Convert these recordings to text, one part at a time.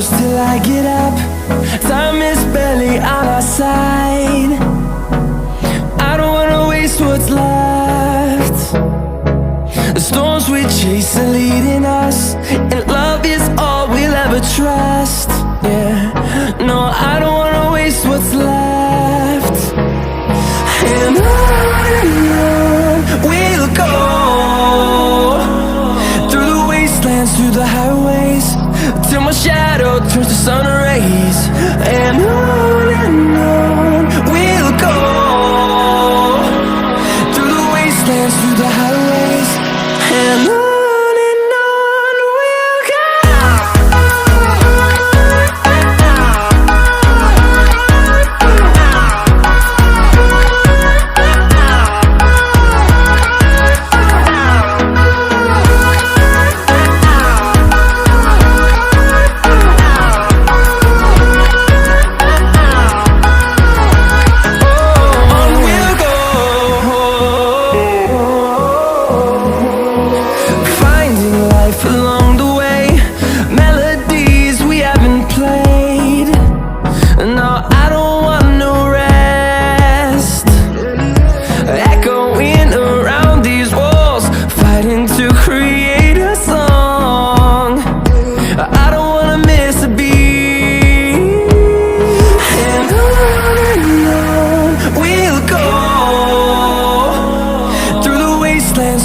close till I get up. Time is barely on our side. I don't wanna waste what's left. The storms we chase are leading us, and love is all we'll ever trust. Yeah, no, I don't wanna waste what's left. And on we'll go, through the wastelands, through the highways, till my shadow turns to sun rays. And on we'll go, through the wastelands, through the highways, and on we'll go.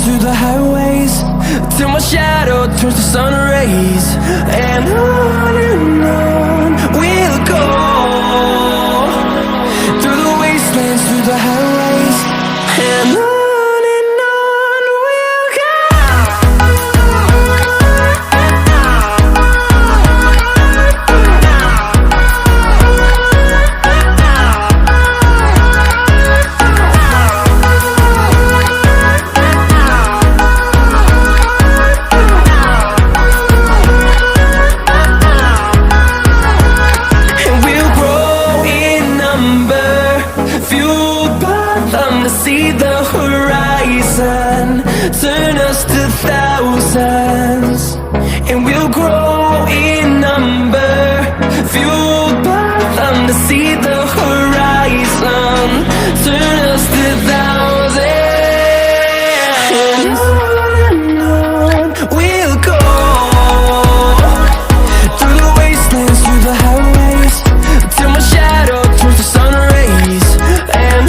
Through the highways, till my shadow turns to sun rays. And on we'll go, through the wastelands, through the highways, and on we'll go. See the horizon turn us to thousands, and we'll grow in number, fueled by them. To see the horizon turn us to thousands, and on we'll go, through the wastelands, through the highways, till my shadow turns to sun rays. And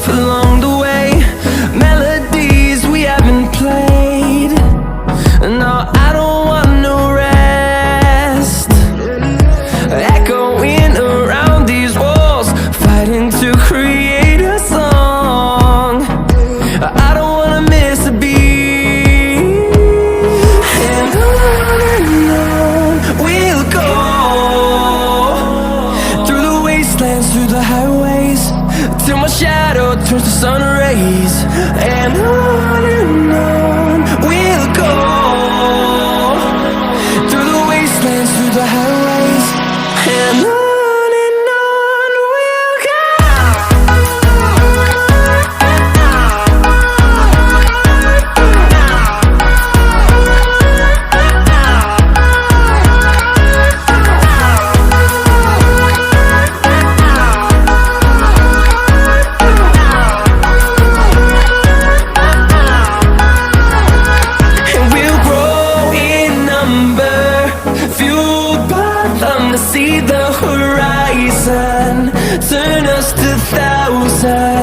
along the way, melodies we haven't played. No, I don't want no rest. Echoing around these walls, fighting to create a song. I don't wanna miss a beat. And on we'll go, through the wastelands, through the highways, till my shadow turns to sun rays. And on we'll go, through the wastelands, through the highways, and on we'll go. See the horizon turn us to thousands.